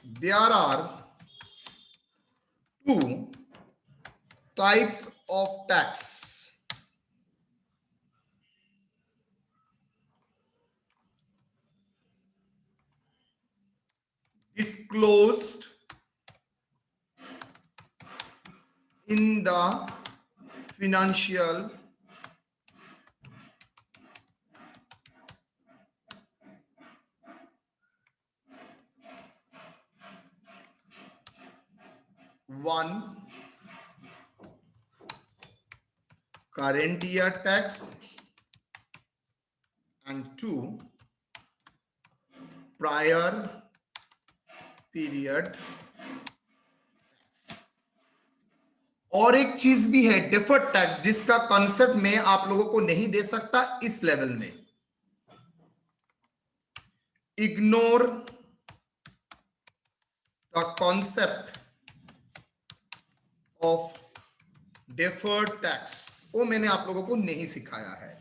there are two types of tax. Disclosed in the financial one, current year tax, and two, prior period। और एक चीज भी है deferred tax, जिसका concept मैं आप लोगों को नहीं दे सकता इस लेवल में। Ignore the concept of deferred tax, वो मैंने आप लोगों को नहीं सिखाया है।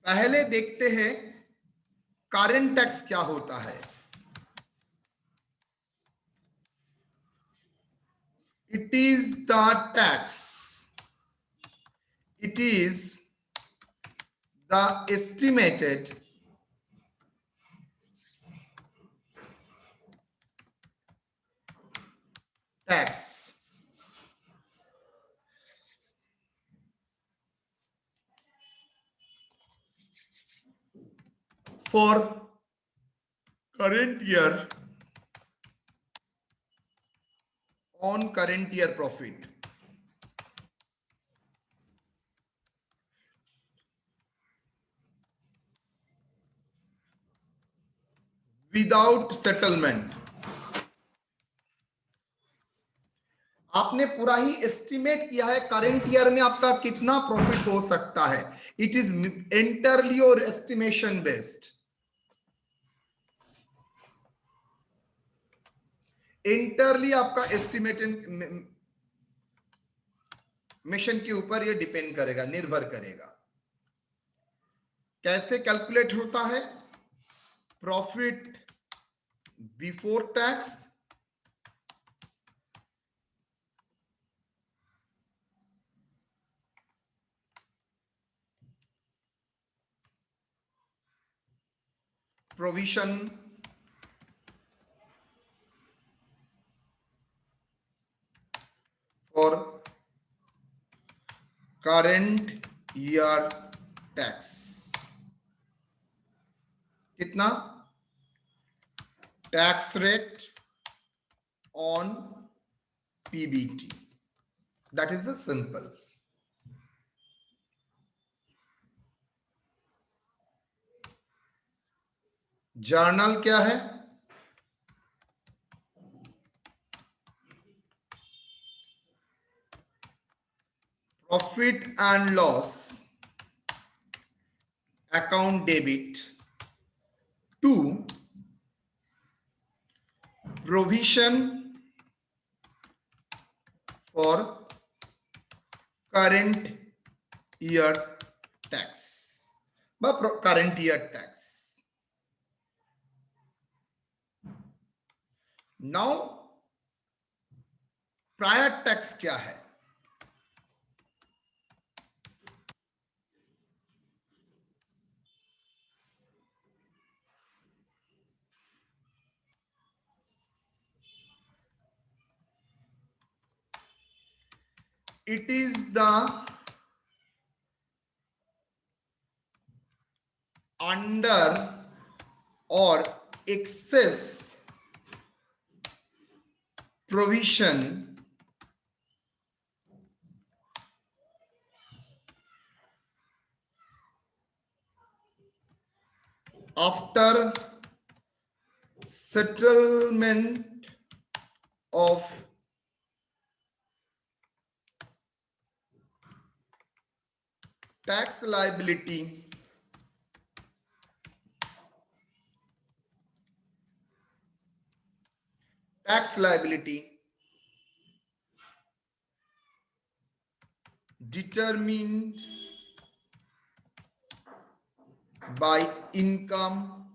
पहले देखते हैं करंट टैक्स क्या होता है। It is the tax, it is the estimated tax for current year on current year profit without settlement। आपने पूरा ही एस्टिमेट किया है करंट ईयर में आपका कितना प्रॉफिट हो सकता है। इट इज एंटरली और एस्टिमेशन बेस्ड। इंटरली आपका एस्टिमेशन मिशन के ऊपर ये डिपेंड करेगा, निर्भर करेगा। कैसे कैलकुलेट होता है? Profit before tax provision for current year tax. कितना? Tax rate on PBT. That is the simple. Journal क्या है? Profit and loss account debit to provision for current year tax व current year tax. Now prior tax क्या है? It is the under or excess provision after settlement of tax liability determined by income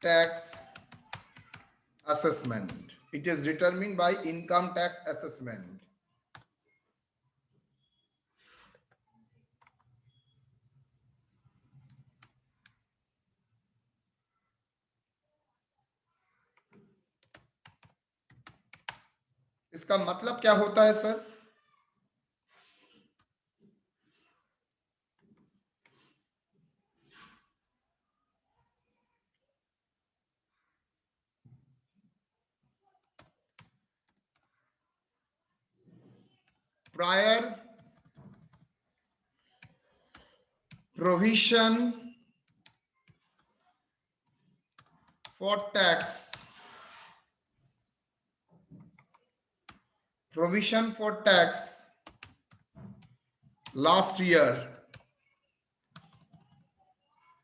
tax assessment. It is determined by income tax assessment. इसका मतलब क्या होता है sir? prior provision for tax, provision for tax last year,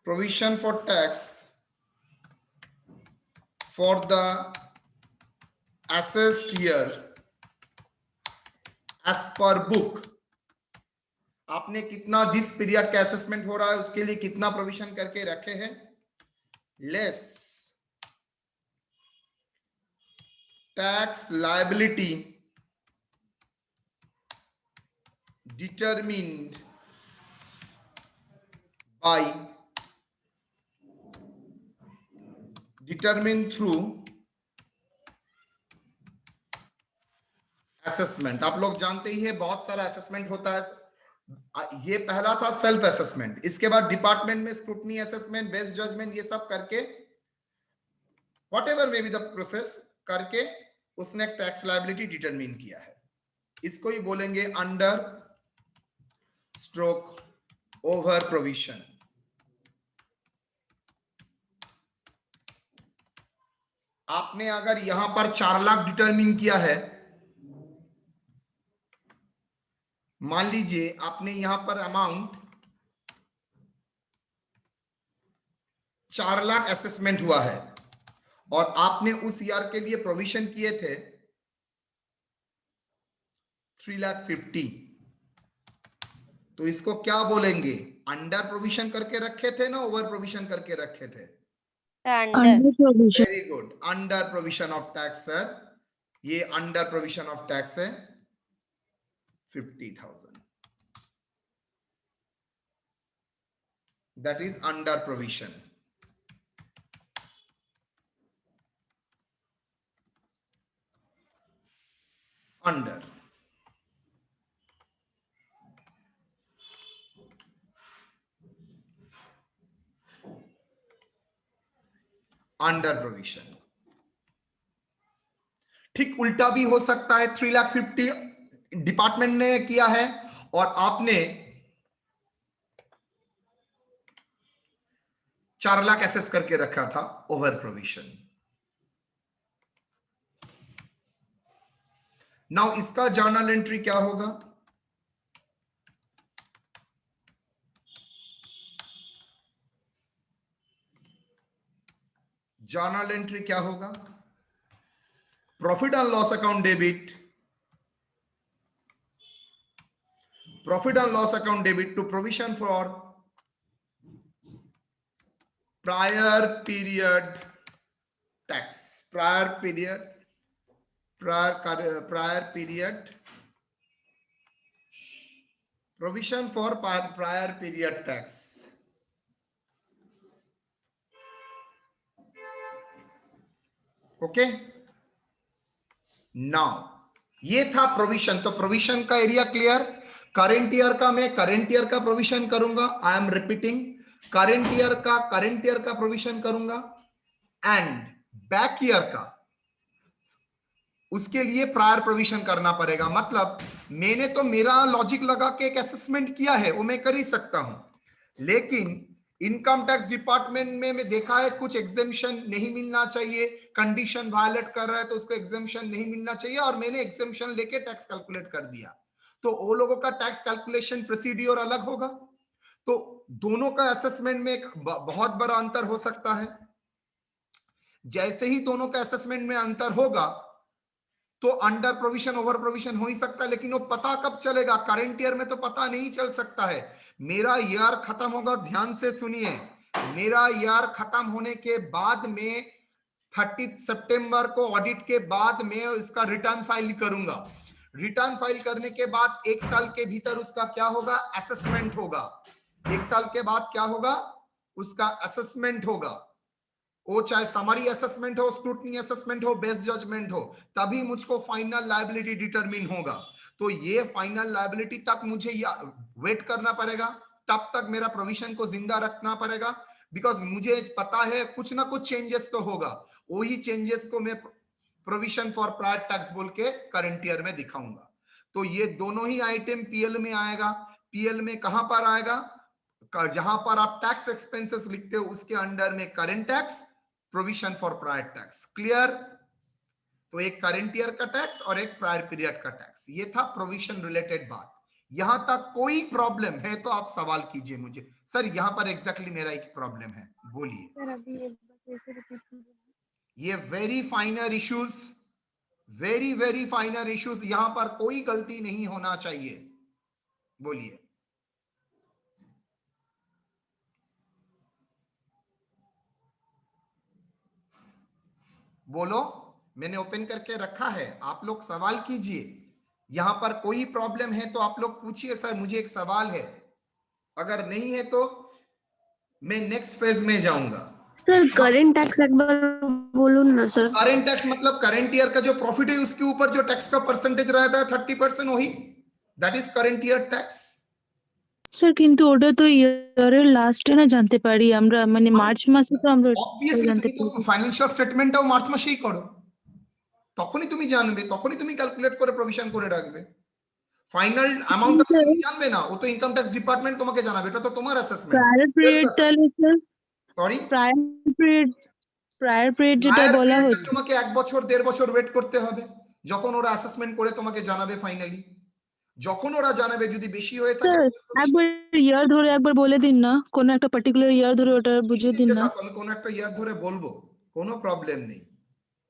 provision for tax for the assessed year as per book. आपने कितना, जिस period का assessment हो रहा है उसके लिए कितना प्रोविजन करके रखे हैं, less tax liability determined through assessment. आप लोग जानते ही है बहुत सारा असेसमेंट होता है. ये पहला था सेल्फ असेसमेंट, इसके बाद डिपार्टमेंट में स्क्रूटनी असेसमेंट, बेस्ट जजमेंट, ये सब करके whatever may be the process करके उसने टैक्स लायबिलिटी डिटरमिन किया है. इसको ही बोलेंगे अंडर स्ट्रोक ओवर प्रोविजन. आपने अगर यहां पर 4 लाख डिटरमिन किया है, मान लीजिए आपने यहां पर अमाउंट 4 लाख असेसमेंट हुआ है और आपने उस ईयर के लिए प्रोविजन किए थे 3,50,000, तो इसको क्या बोलेंगे? अंडर प्रोविजन करके रखे थे ना ओवर प्रोविजन करके रखे थे? Under provision. Very good, under provision of tax sir. ये अंडर प्रोविजन ऑफ टैक्स है 50,000. That is under provision. Under under provision. ठीक उल्टा भी हो सकता है. 3,50,000 डिपार्टमेंट ने किया है और आपने 4 लाख एसेस करके रखा था ओवर प्रोविजन. नाउ इसका जर्नल एंट्री क्या होगा? जर्नल एंट्री क्या होगा? Profit and loss account debit, profit and loss account debit to provision for prior period tax, prior period provision for prior period tax. Okay, now ये था provision. तो provision का area clear. Current year का मैं current year का provision करूंगा. I am repeating, current year का provision करूंगा एंड बैक ईयर का, उसके लिए प्रायर प्रोविजन करना पड़ेगा. मतलब मैंने तो मेरा लॉजिक लगा के एक असेसमेंट किया है, वो मैं कर ही सकता हूं, लेकिन इनकम टैक्स डिपार्टमेंट में मैं देखा है कुछ एग्जेम्पशन नहीं मिलना चाहिए, कंडीशन वायलेट कर रहा है तो उसको एग्जेम्पशन नहीं मिलना चाहिए, और मैंने एग्जेम्पशन लेके टैक्स कैलकुलेट कर दिया. तो वो लोगों का टैक्स कैलकुलेशन प्रोसीड्यूर अलग होगा. तो दोनों का असेसमेंट में एक बहुत बड़ा अंतर हो सकता है. जैसे ही दोनों का असेसमेंट में अंतर होगा, तो अंडर प्रोविजन ओवर प्रोविजन हो ही सकता है, लेकिन वो पता कब चलेगा? करंट ईयर में तो पता नहीं चल सकता है। मेरा ईयर खत्म होगा, ध्यान से सुनिए, मेरा ईयर खत्म होने के बाद में 30 सितंबर को ऑडिट के बाद में इसका रिटर्न फाइल करूंगा। रिटर्न फाइल करने के बाद 1 साल के भीतर उसका क्या होगा? असेसमेंट होगा। 1 साल के बाद क्या होगा? उसका असेसमेंट होगा। वो चाहे समरी असेसमेंट हो, स्क्रूटनी असेसमेंट हो, बेस्ट जजमेंट हो, तभी मुझको फाइनल लायबिलिटी डिटरमिन होगा। तो ये फाइनल लायबिलिटी तक मुझे वेट करना पड़ेगा, तब तक मेरा प्रोविजन को जिंदा रखना पड़ेगा, बिकॉज मुझे पता है कुछ ना कुछ चेंजेस तो होगा। वही चेंजेस को मैं प्रोविजन फॉर प्रायर टैक्स बोल के करंट ईयर में दिखाऊंगा। तो ये दोनों ही आइटम पीएल में आएगा। पीएल में कहां पर आएगा? जहां पर आप टैक्स एक्सपेंसेस लिखते हो उसके अंडर में current tax, provision for prior tax. Clear? तो एक करंट ईयर का टैक्स और एक प्रायर पीरियड का टैक्स, ये था प्रोविजन रिलेटेड बात। यहां तक कोई प्रॉब्लम है तो आप सवाल कीजिए मुझे। सर यहां पर एग्जैक्टली मेरा एक प्रॉब्लम है, बोलिए। सर अभी एक बार फिर से रिपीट कीजिए। ये very फाइनर issues, very very फाइनर issues, यहां पर कोई गलती नहीं होना चाहिए। बोलिए। बोलो, मैंने ओपन करके रखा है, आप लोग सवाल कीजिए। यहां पर कोई प्रॉब्लम है तो आप लोग पूछिए, सर मुझे एक सवाल है। अगर नहीं है तो मैं नेक्स्ट फेज में जाऊंगा। सर करंट टैक्स एक बार बोलो ना सर। करंट टैक्स मतलब करंट ईयर का जो प्रॉफिट है उसके ऊपर जो टैक्स का परसेंटेज रहता है 30%, वही that is current year tax. Sir কিন্তু ওটা তো ইয়ারের লাস্টে না জানতে পারি আমরা, মানে মার্চ মাসে তো আমরা অবভিয়াসলি জানতে তুমি তো পারি। ফাইন্যান্সিয়াল স্টেটমেন্টটাও মার্চ মাসেই করো, তখনই তুমি জানবে, তখনই তুমি ক্যালকুলেট করে প্রভিশন করে রাখবে। ফাইনাল অ্যামাউন্টটা তো তুমি জানবে না, ও তো ইনকাম ট্যাক্স ডিপার্টমেন্ট তোমাকে জানাবে, এটা তো তোমার অ্যাসেসমেন্ট। প্রায়র পিরিয়ড তাহলে স্যার, সরি, প্রায়র পিরিয়ড যেটা প্রায়র বলা পিরিয়ডটা হচ্ছে তোমাকে 1 বছর 1.5 বছর ওয়েট করতে হবে, যখন ওরা অ্যাসেসমেন্ট করে তোমাকে জানাবে ফাইনালি। যখন ওরা জানাবে যদি বেশি হয়ে থাকে স্যার একবার ইয়ার ধরে একবার বলে দিন না, কোন একটা পার্টিকুলার ইয়ার ধরে ওটা বুঝিয়ে দিন নিশ্চিন্তে না। থাকো, আমি কোন একটা ইয়ার ধরে বলবো, কোনো প্রবলেম নেই।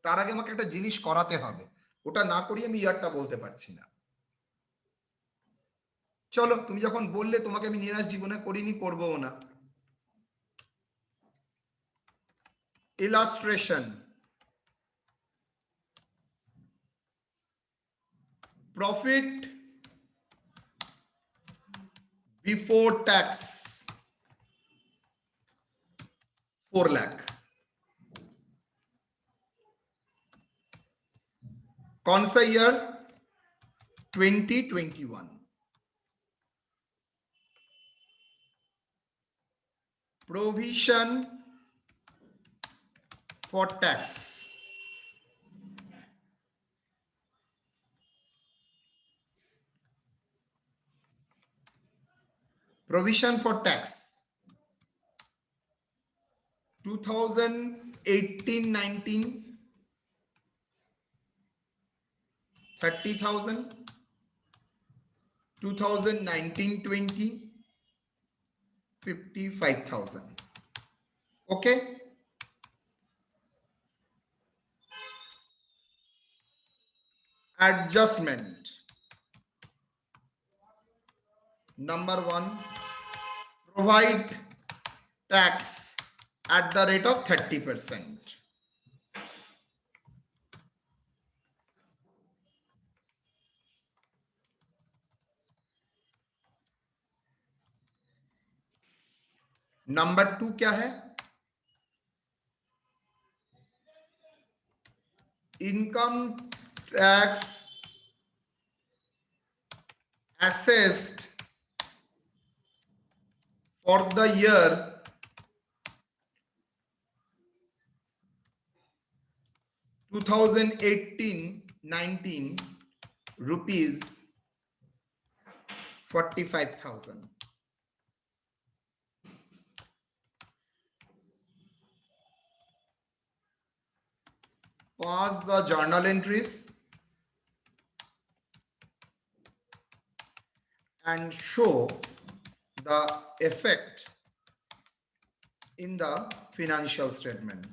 তার আগে আমাকে একটা জিনিস করাতে হবে, ওটা না করিয়ে আমি ইয়ারটা বলতে পারছি না। চলো, তুমি যখন বললে তোমাকে আমি নিরাশ জীবনে করিনি, করবও না। Illustration, profit before tax 4 lakh. कौन सा year? 2021। Provision for tax, provision for tax 2018-19 30,000, 2019-20 55,000। Okay, adjustment number 1, provide tax at the rate of 30%. Number 2 क्या है? Income tax assessed for the year 2018-19 rupees 45,000. Pass the journal entries and show the effect in the financial statement.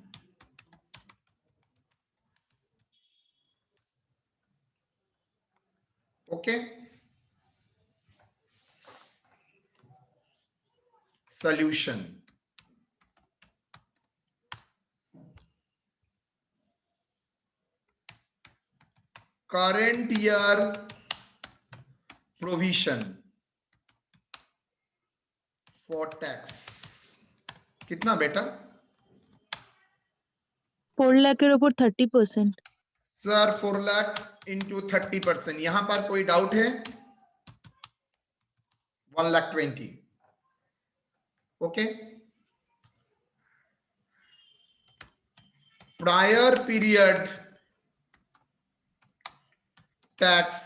Okay, solution. Current year provision for tax कितना बेटा? 4 लाख এর উপর 30%। Sir 4 lakh into 30%, यहां पर कोई doubt है? 1,20,000। Okay, prior period tax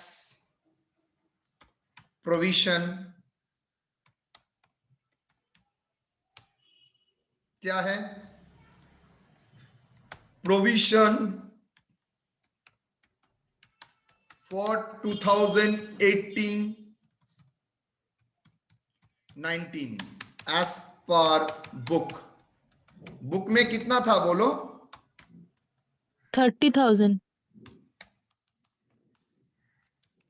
provision क्या है? Provision for 2018-19 as per book में कितना था बोलो? 30,000।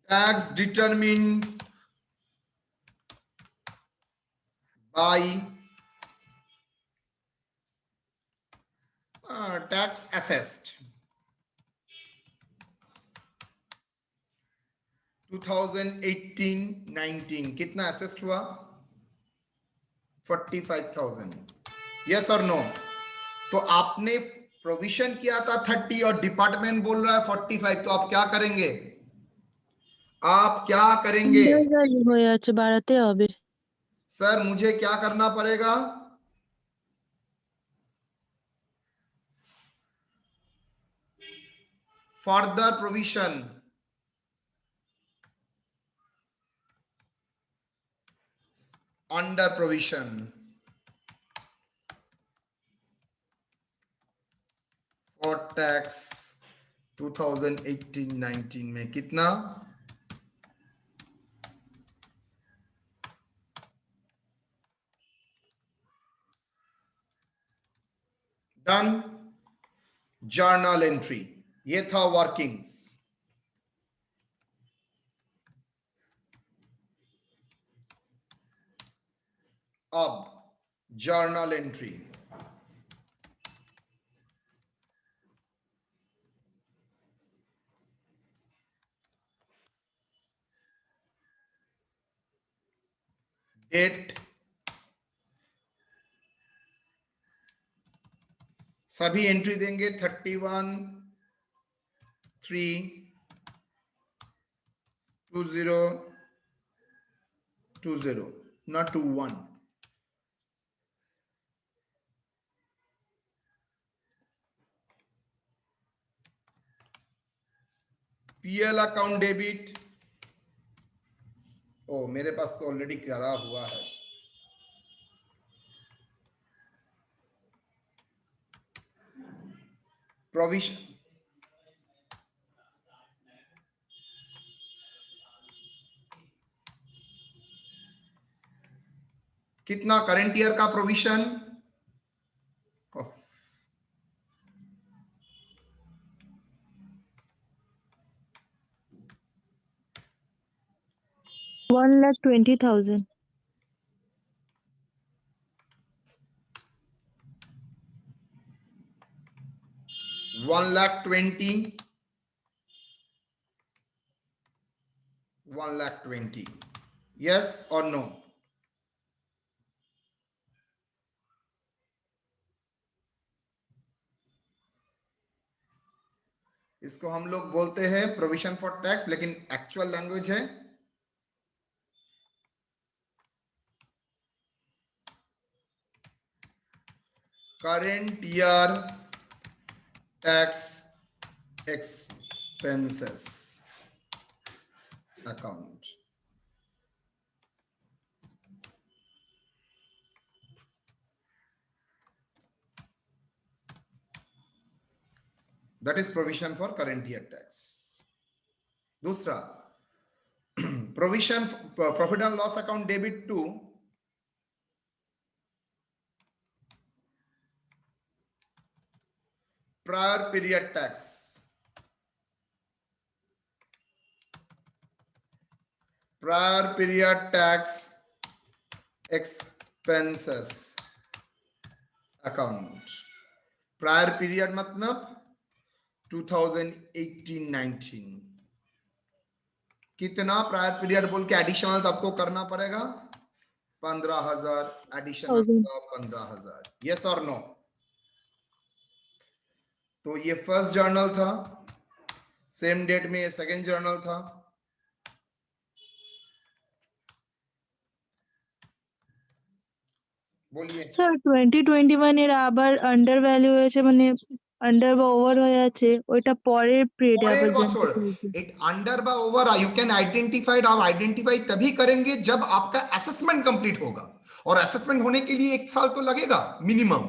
Tax determined by tax assessed 2018-19 कितना असेस्ड हुआ? 45,000। यस और नो? तो आपने प्रोविजन किया था 30 और डिपार्टमेंट बोल रहा है 45, तो आप क्या करेंगे? आप क्या करेंगे? 15,000 হয়ে আছে, বাড়াতে হবে। सर मुझे क्या करना पड़ेगा? Further provision under provision for tax 2018-19 में कितना? डन। जर्नल एंट्री, ये था वर्किंग्स। अब जर्नल एंट्री, डेट, सभी एंट्री देंगे 31/3/2020, not 21। पीएल अकाउंट डेबिट, ओ मेरे पास तो ऑलरेडी करा हुआ है। प्रोविजन कितना? करंट ईयर का प्रोविजन 1,20,000। 1,20,000, 1,20,000, यस और नो? इसको हम लोग बोलते हैं प्रोविजन फॉर टैक्स, लेकिन एक्चुअल लैंग्वेज है current year tax expenses account. That is provision for current year tax. दूसरा provision profit and loss account debit to prior period tax. Prior period tax expenses account. Prior period मतलब 2018-19। कितना prior period बोल के additional तो आपको करना पड़ेगा 15,000 additional 15,000। Yes और नो? तो ये फर्स्ट जर्नल था, सेम डेट में ये सेकंड जर्नल था। বলিয়ে স্যার 2021 এর আবার আন্ডার ভ্যালু হয়েছে মানে আন্ডার বা ওভার হয়ে আছে ওইটা পরের পিরিয়ডে পরের আবার বছর জানতে চাইছি इट अंडर बा ओवर यू कैन आइडेंटिफाइड। आप आइडेंटिफाई तभी करेंगे जब आपका असेसमेंट कंप्लीट होगा, और असेसमेंट होने के लिए 1 साल तो लगेगा मिनिमम।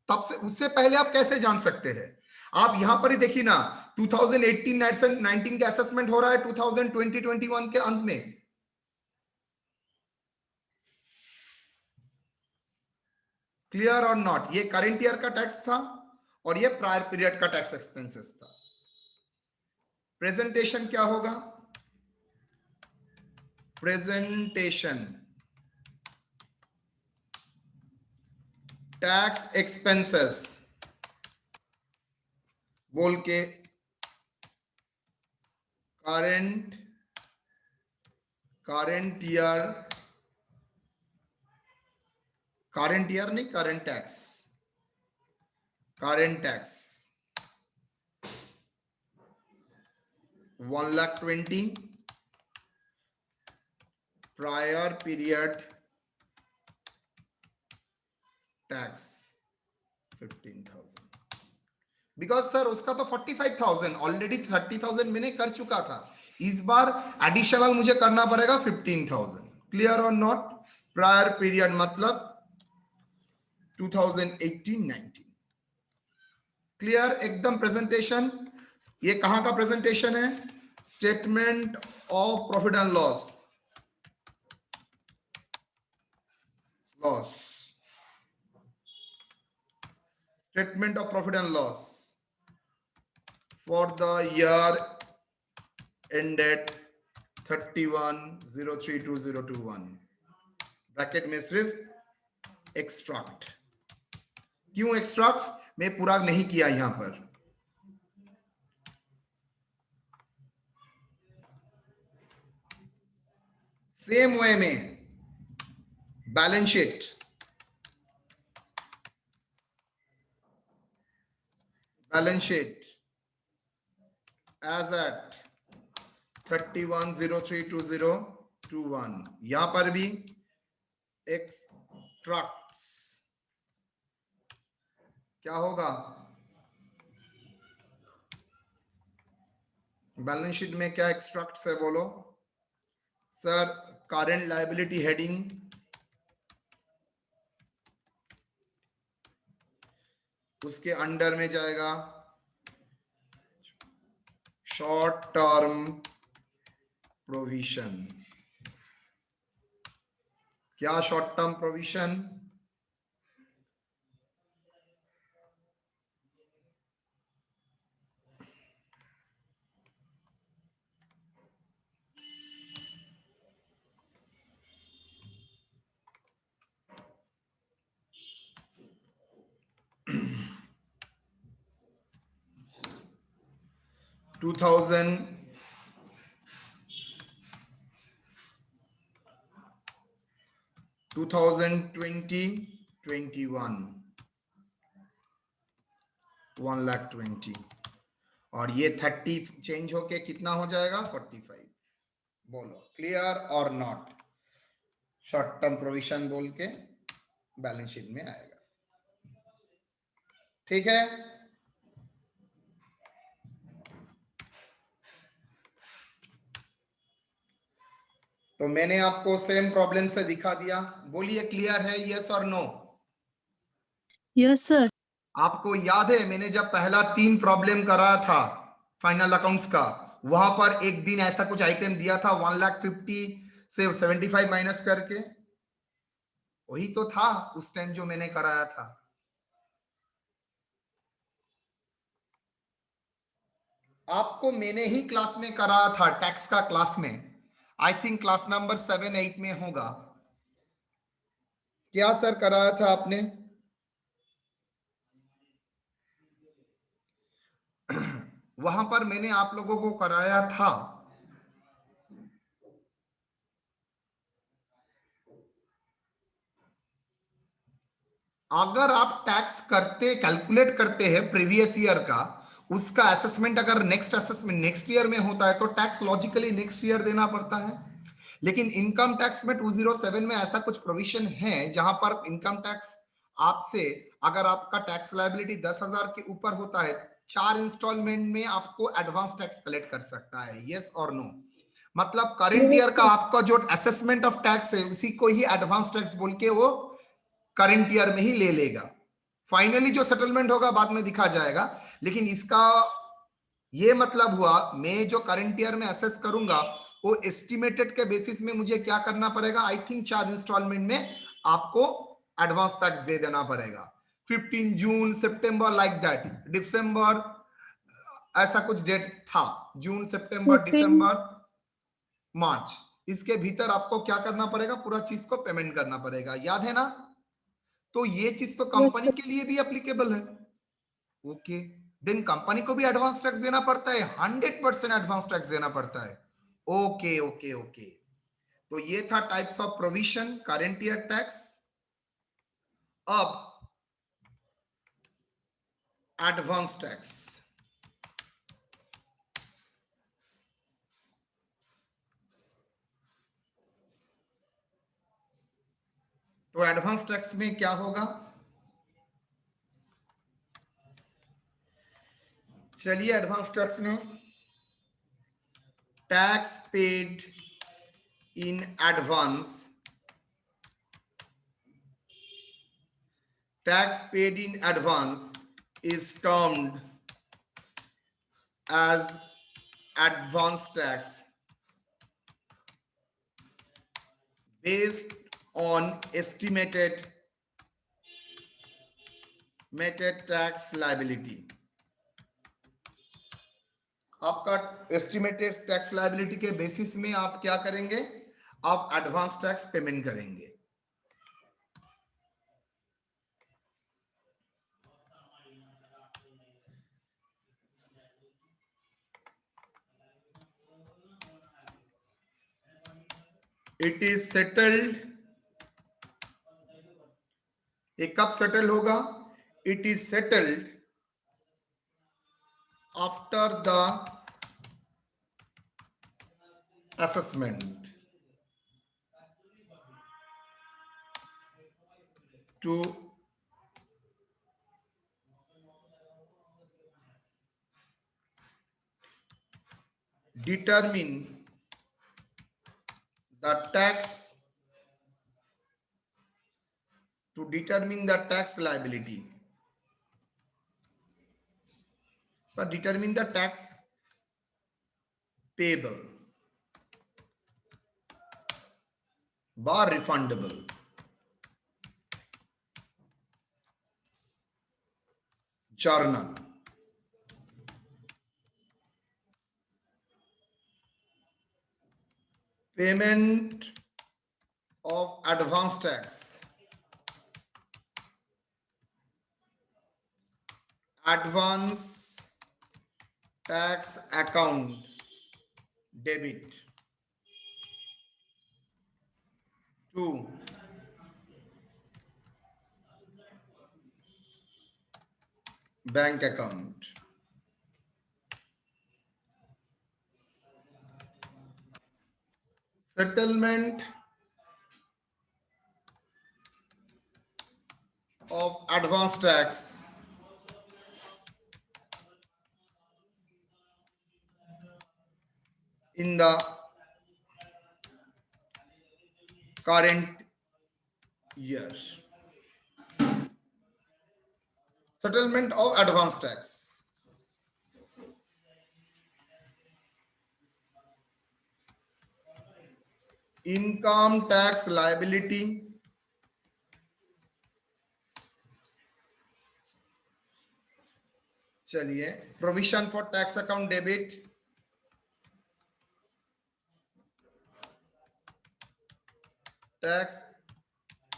तब से उससे पहले आप कैसे जान सकते हैं? आप यहां पर ही देखिए ना, 2018-19 का असेसमेंट हो रहा है 2020-21 के अंत में। क्लियर और नॉट? ये करंट ईयर का टैक्स था और ये प्रायर पीरियड का टैक्स एक्सपेंसेस था। प्रेजेंटेशन क्या होगा? प्रेजेंटेशन टैक्स एक्सपेंसेस बोल के करंट ईयर नहीं, current tax 1,20,000, prior period tax 15,000। Because sir उसका तो 45,000 ऑलरेडी 30,000 मैंने कर चुका था, इस बार एडिशनल मुझे करना पड़ेगा 15,000। क्लियर और नॉट? प्रायर पीरियड मतलब 2018-19। क्लियर एकदम? प्रेजेंटेशन ये कहां का प्रेजेंटेशन है? Statement of profit and loss statement of profit and loss for the year ended 31/03/2021। Bracket में सिर्फ एक्सट्रैक्ट। क्यों एक्सट्रैक्ट्स? मैं पूरा नहीं किया यहां पर। सेम वे में बैलेंस शीट as at 31/03/2021, यहां पर भी एक्सट्रैक्ट्स क्या होगा? बैलेंस शीट में क्या एक्सट्रैक्ट्स है बोलो सर? करंट लायबिलिटी हेडिंग, उसके अंडर में जाएगा शॉर्ट टर्म प्रोविजन। क्या शॉर्ट टर्म प्रोविजन? टू 2020-21 1,20,000 और ये 30 चेंज होके कितना हो जाएगा? 45। बोलो क्लियर और नॉट? शॉर्ट टर्म प्रोविजन बोल के बैलेंस शीट में आएगा। ठीक है? तो मैंने आपको सेम प्रॉब्लम से दिखा दिया। बोलिए क्लियर है? यस और नो? Yes sir. आपको याद है मैंने जब पहला 3 प्रॉब्लम कराया था फाइनल अकाउंट्स का, वहां पर एक दिन ऐसा कुछ आइटम दिया था 1,50,000 से 75 माइनस करके, वही तो था उस टाइम जो मैंने कराया था। आपको मैंने ही क्लास में कराया था, टैक्स का क्लास में। आई थिंक क्लास नंबर 7-8 में होगा। क्या सर कराया था आपने? वहां पर मैंने आप लोगों को कराया था अगर आप टैक्स करते कैलकुलेट करते हैं प्रीवियस ईयर का, उसका असेसमेंट अगर नेक्स्ट असेसमेंट नेक्स्ट ईयर में होता है तो टैक्स लॉजिकली नेक्स्ट ईयर देना पड़ता है। लेकिन इनकम टैक्स में 207 में ऐसा कुछ प्रोविजन है जहां पर इनकम टैक्स आपसे, अगर आपका टैक्स लायबिलिटी 10,000 के ऊपर होता है, 4 इंस्टॉलमेंट में आपको एडवांस टैक्स कलेक्ट कर सकता है। यस और नो? मतलब करंट ईयर का आपका जो असेसमेंट ऑफ टैक्स है उसी को ही एडवांस टैक्स बोल के वो करंट ईयर में ही ले लेगा। फाइनली जो सेटलमेंट होगा बाद में दिखा जाएगा, लेकिन इसका ये मतलब हुआ मैं जो करंट ईयर में असेस करूंगा वो एस्टिमेटेड के बेसिस में मुझे क्या करना पड़ेगा, आई थिंक 4 इंस्टॉलमेंट में आपको एडवांस टैक्स दे देना पड़ेगा। 15 जून सितंबर लाइक दैट, दिसंबर ऐसा कुछ डेट था, जून सितंबर 15 दिसंबर मार्च, इसके भीतर आपको क्या करना पड़ेगा, पूरा चीज को पेमेंट करना पड़ेगा। याद है ना? तो ये चीज तो कंपनी के लिए भी एप्लीकेबल है। ओके, देन कंपनी को भी एडवांस टैक्स देना पड़ता है, 100% एडवांस टैक्स देना पड़ता है। ओके ओके ओके, तो ये था types of provision current year tax. अब एडवांस टैक्स, तो एडवांस टैक्स में क्या होगा, चलिए एडवांस टैक्स में tax paid in advance, tax paid in advance is termed as advance tax based on estimated tax liability। आपका एस्टिमेटेड टैक्स लायबिलिटी के basis में आप क्या करेंगे, आप एडवांस टैक्स पेमेंट करेंगे। इट इज सेटल्ड, ये कब सेटल होगा, it is settled after the assessment to determine the tax, to determine the tax liability, but determine the tax payable bar refundable। journal, payment of advance tax, advance tax account debit to bank account। settlement of advance tax in the current year, settlement of advance tax, income tax liability, चलिए provision for tax account debit, tax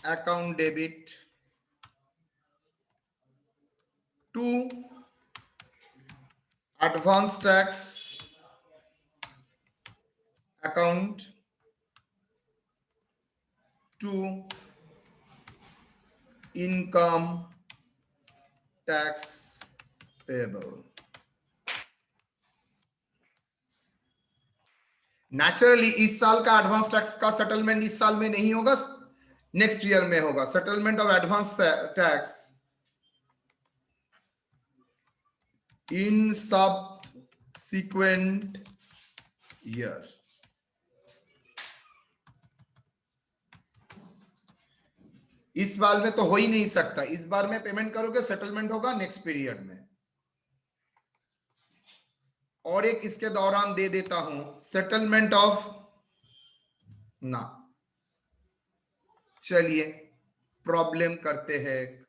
account debit to advance tax account to income tax payable. Naturally इस साल का advance tax का settlement इस साल में नहीं होगा, नेक्स्ट ईयर में होगा। Settlement of advance tax in subsequent year. इस बार में तो हो ही नहीं सकता, इस बार में पेमेंट करोगे, सेटलमेंट होगा नेक्स्ट पीरियड में। और एक इसके दौरान दे देता हूं, सेटलमेंट ऑफ ना, चलिए प्रॉब्लम करते हैं।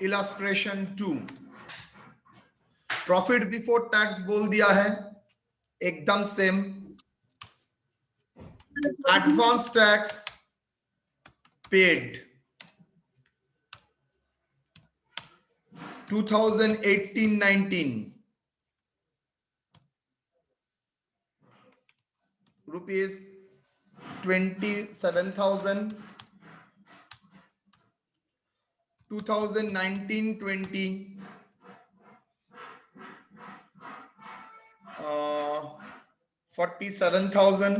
इलस्ट्रेशन 2, प्रॉफिट बिफोर टैक्स बोल दिया है एकदम same. Advance tax paid 2018-19 rupees 27,000, 2019-20 47,000,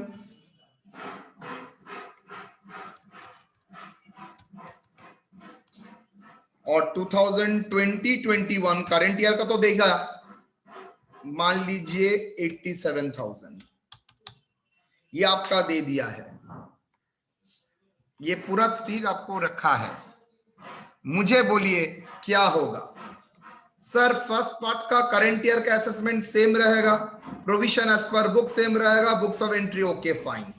और 2020-21 करंट ईयर का तो देगा, मान लीजिए 87,000। ये आपका दे दिया है, ये पूरा स्टीक आपको रखा है। मुझे बोलिए क्या होगा? सर फर्स्ट पार्ट का करंट ईयर का असेसमेंट सेम रहेगा, provision as per book same रहेगा, books of entry okay fine.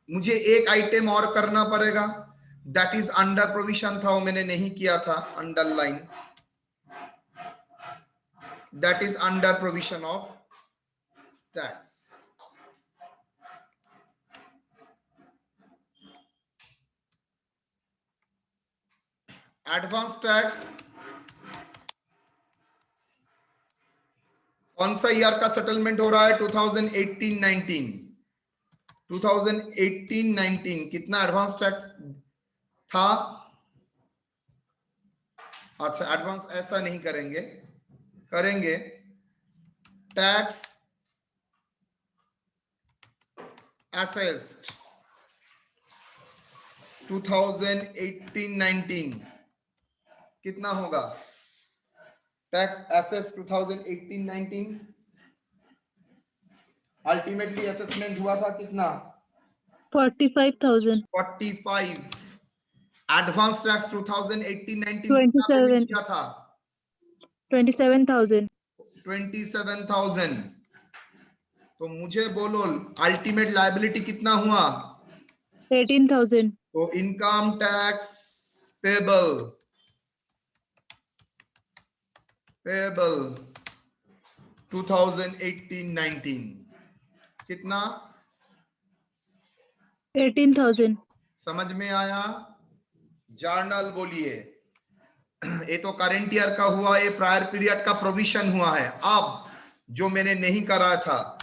मुझे एक आइटम और करना पड़ेगा, दैट इज अंडर प्रोविजन था, वो मैंने नहीं किया था, underline, that is under provision of tax. Advance tax कौन सा ईयर का सेटलमेंट हो रहा है? 2018-19। 2018-19 कितना एडवांस टैक्स था? अच्छा एडवांस ऐसा नहीं करेंगे, करेंगे टैक्स असेस्ड 2018-19 कितना होगा? टैक्स असेस 2018-19 अल्टीमेटली असेसमेंट हुआ था कितना? 45,000। 45। एडवांस टैक्स 2018-19 27 किया था? 27,000। 27,000। तो मुझे बोलो अल्टीमेट लायबिलिटी कितना हुआ? 18,000। तो इनकम टैक्स पेबल 2018-19 कितना? 18,000। समझ में आया? जर्नल बोलिए। ये तो करंट ईयर का हुआ, ये प्रायर पीरियड का प्रोविजन हुआ है। अब जो मैंने नहीं करा था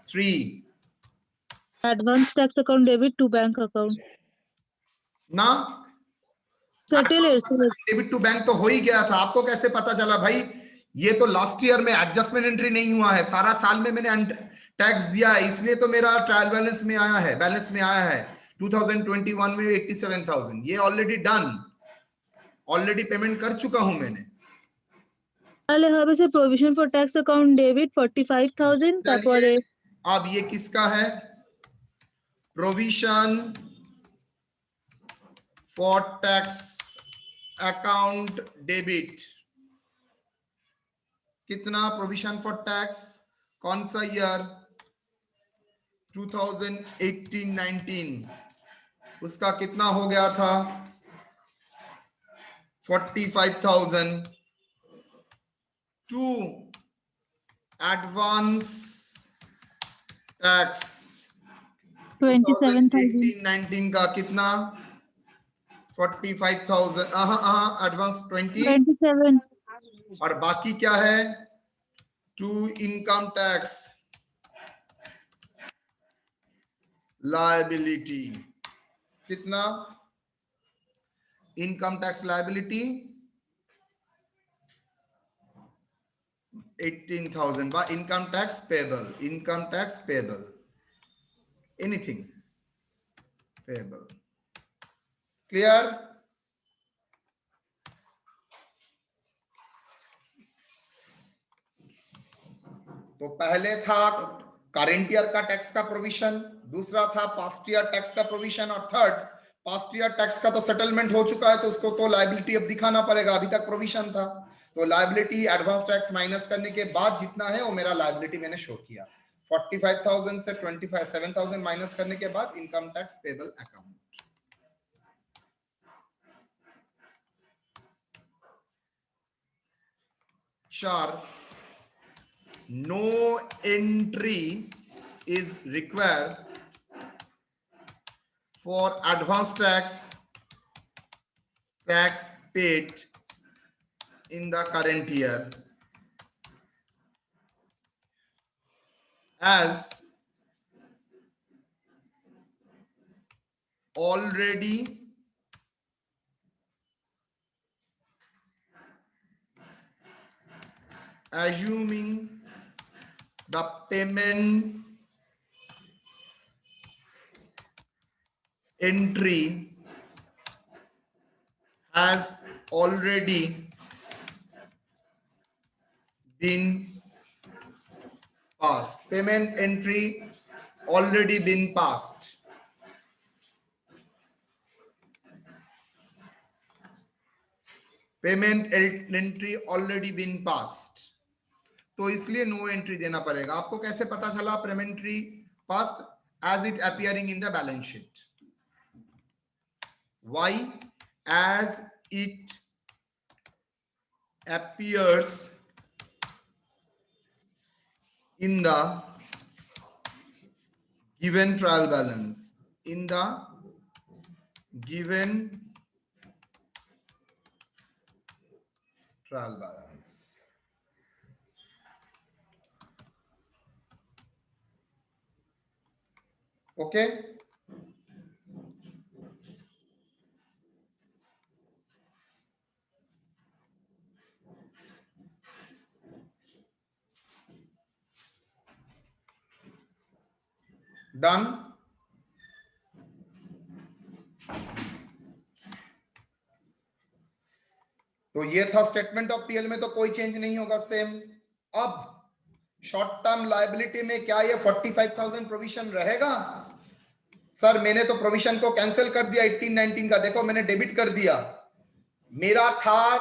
3 advance tax account debit to bank account ना, सेटल डेबिट टू बैंक तो हो ही गया था। आपको कैसे पता चला भाई? ये तो लास्ट ईयर में एडजस्टमेंट एंट्री नहीं हुआ है, सारा साल में मैंने टैक्स दिया है, इसलिए तो मेरा ट्रायल बैलेंस में आया है, बैलेंस में आया है। 2021 में 87,000, ये ऑलरेडी डन, ऑलरेडी पेमेंट कर चुका हूं मैंने। তাহলে হবে সে provision for tax account debit 45,000 তারপরে चलिए, अब ये किसका है? Provision for tax account debit. कितना प्रोविजन फॉर टैक्स? कौन सा ईयर? 2018-19। उसका कितना हो गया था? 45,000 टू एडवांस टैक्स 27,000 18-19 का कितना? 45,000। एडवांस 20 27 और बाकी क्या है? To income tax liability. कितना? Income tax liability 18,000 by income tax payable, income tax payable, anything payable. Clear? तो पहले था करंट ईयर का टैक्स का प्रोविजन, दूसरा था पास्ट ईयर टैक्स का प्रोविजन, और थर्ड पास्ट ईयर टैक्स का तो सेटलमेंट हो चुका है तो उसको तो लायबिलिटी अब दिखाना पड़ेगा, अभी तक प्रोविजन था। तो लायबिलिटी एडवांस टैक्स माइनस करने के बाद जितना है वो मेरा लायबिलिटी मैंने शो किया। 45,000 से 7,000 माइनस करने के बाद इनकम टैक्स पेबल अकाउंट। चार, no entry is required for advance tax paid in the current year, as already assuming the payment entry has already been passed. Payment entry already been passed. Payment entry already been passed. तो इसलिए no entry देना पड़ेगा। आपको कैसे पता चला payment entry passed? As it appearing in the balance sheet. Why? As it appears in the given trial balance, in the given trial balance. Okay, done. तो ये था स्टेटमेंट ऑफ पीएल में, तो कोई चेंज नहीं होगा, सेम। अब short term liability में क्या ये 45,000 प्रोविजन रहेगा? सर मैंने तो प्रोविजन को कैंसिल कर दिया 18-19 का, देखो मैंने डेबिट कर दिया। मेरा था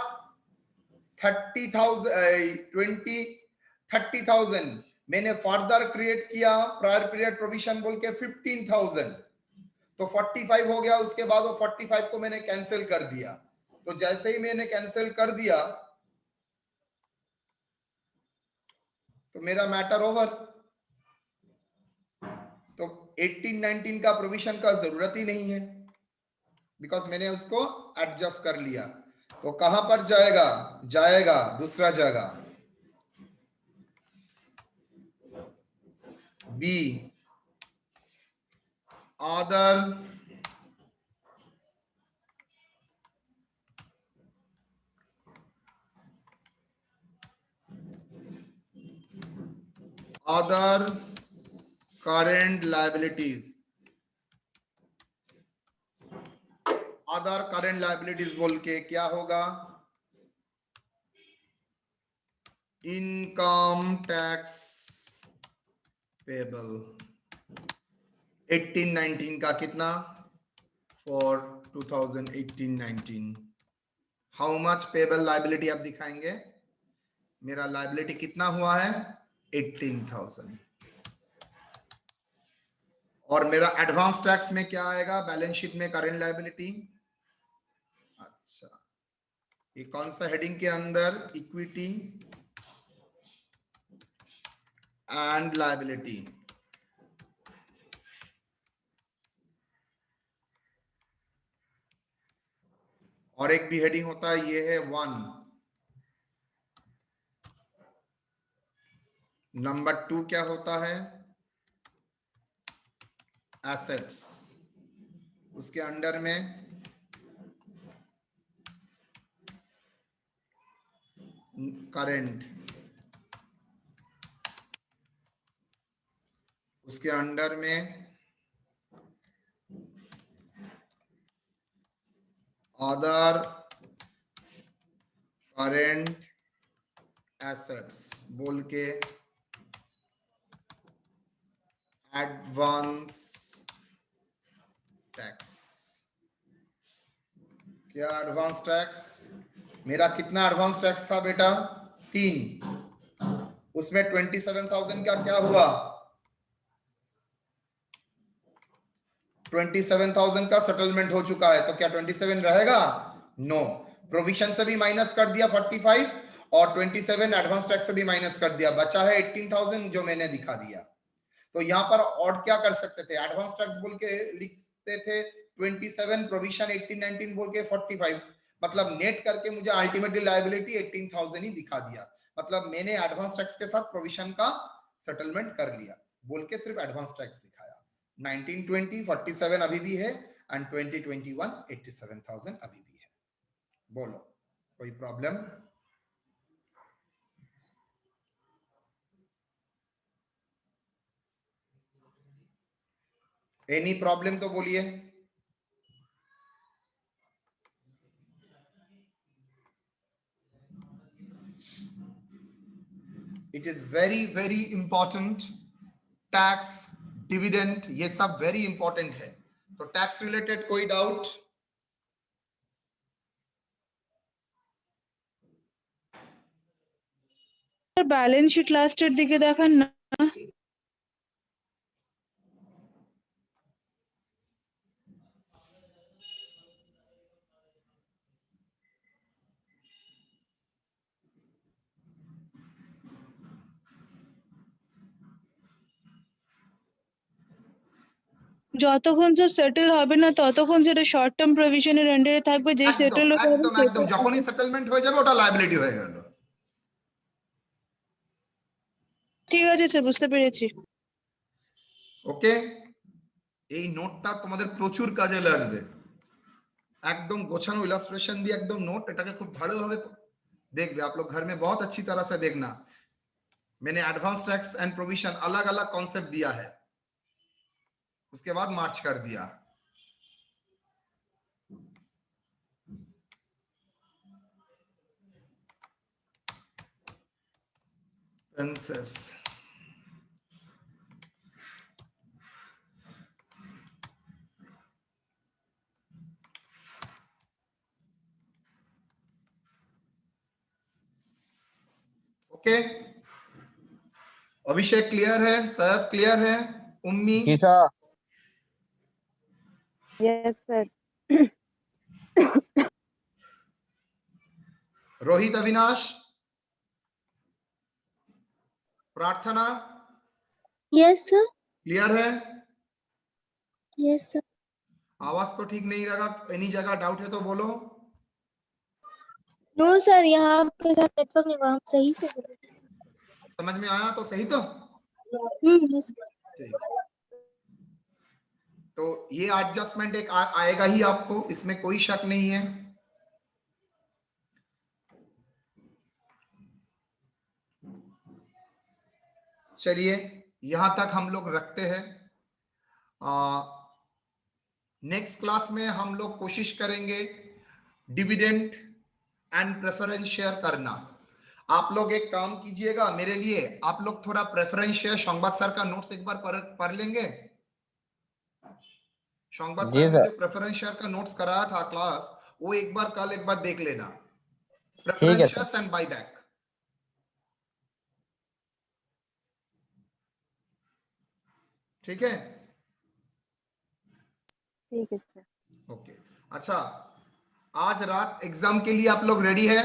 30,000, मैंने फर्दर क्रिएट किया प्रायर पीरियड प्रोविजन बोल के 15,000, तो 45 हो गया। उसके बाद वो 45 को मैंने कैंसिल कर दिया। तो जैसे ही मैंने कैंसिल कर दिया तो मेरा मैटर ओवर। तो 18-19 का प्रोविजन का जरूरत ही नहीं है, बिकॉज मैंने उसको एडजस्ट कर लिया। तो कहां पर जाएगा? जाएगा दूसरा जगह, be other current liabilities, other current liabilities बोल के क्या होगा, इनकम टैक्स पेबल 18-19 का कितना, for 2018-19 how much payable liability आप दिखाएंगे, मेरा लायबिलिटी कितना हुआ है 18,000, और मेरा एडवांस टैक्स में क्या आएगा बैलेंस शीट में करेंट लायबिलिटी। अच्छा, ये कौन सा हेडिंग के अंदर, इक्विटी एंड लायबिलिटी, और एक भी हेडिंग होता है, ये है 1। नंबर 2 क्या होता है, एसेट्स, उसके अंडर में करेंट, उसके अंडर में अदर करेंट एसेट्स बोल के एडवांस टैक्स। क्या एडवांस टैक्स, मेरा कितना एडवांस टैक्स था बेटा 3, उसमें 27,000 का क्या हुआ, 27,000 का सेटलमेंट हो चुका है, तो क्या 27 रहेगा, नो, प्रोविजन से भी माइनस कर दिया 45 और 27 एडवांस टैक्स से भी माइनस कर दिया, बचा है 18,000 जो मैंने दिखा दिया। तो यहाँ पर और क्या कर सकते थे, एडवांस टैक्स बोल के लिखते थे 27, प्रोविजन 18-19 बोल के 45, मतलब नेट करके मुझे अल्टीमेटली लायबिलिटी 18,000 ही दिखा दिया, मतलब मैंने एडवांस टैक्स के साथ प्रोविजन का सेटलमेंट कर लिया बोल के सिर्फ एडवांस टैक्स दिखाया। 1920 47 अभी भी है एंड 2021 87,000 अभी भी है। बोलो कोई प्रॉब्लम, एनी प्रॉब्लम तो बोलिए। It is very very important, tax dividend ये सब वेरी इंपॉर्टेंट है। तो टैक्स रिलेटेड कोई डाउट, ব্যালেন্স শিট লাস্টের দিকে দেখান না। যতক্ষণ স্যার সেটেল হবে না ততক্ষণ সেটা শর্ট টার্ম প্রভিশনের আন্ডারে থাকবে, যেই একদম সেটেল হবে একদম একদম যখনই সেটেলমেন্ট হয়ে যাবে ওটা লায়াবিলিটি হয়ে গেল। ঠিক আছে স্যার, বুঝতে পেরেছি। ওকে, এই নোটটা তোমাদের প্রচুর কাজে লাগবে, একদम গোছানো ইলাস্ট্রেশন দিয়ে একদম নোট, এটাকে খুব ভালোভাবে देखबे आप लोग घर में बहुत अच्छी तरह से देखना। मैंने एडवांस टैक्स एंड प्रोविजन अलग अलग कॉन्सेप्ट दिया है, उसके बाद मार्च कर दिया। पेंसेस ओके, अभिषेक क्लियर है, सैफ क्लियर है, उम्मी, जी sir. Yes sir. Rohit, Avinash, Prarthana yes sir. Clear है, यस सर। आवाज तो ठीक नहीं लगा, एनी जगह डाउट है तो बोलो। नो सर, यहाँ पे सर नेटवर्क नहीं, हम सही से बोल रहे हैं। समझ में आया तो सही, तो यस। ठीक, तो ये एडजस्टमेंट एक आएगा ही आपको, इसमें कोई शक नहीं है। चलिए यहां तक हम लोग रखते हैं। नेक्स्ट क्लास में हम लोग कोशिश करेंगे डिविडेंड एंड प्रेफरेंस शेयर करना। आप लोग एक काम कीजिएगा मेरे लिए, आप लोग थोड़ा प्रेफरेंस शेयर संवाद सर का नोट्स एक बार पढ़ लेंगे। संवाद जी सर ने सर। जो प्रेफरेंस शेयर का नोट्स कराया था क्लास, वो एक बार कल एक बार देख लेना। ठीक है preference sir. Shares and buyback. ठीक है, ठीक है सर। ओके। अच्छा, आज रात एग्जाम के लिए आप लोग रेडी है?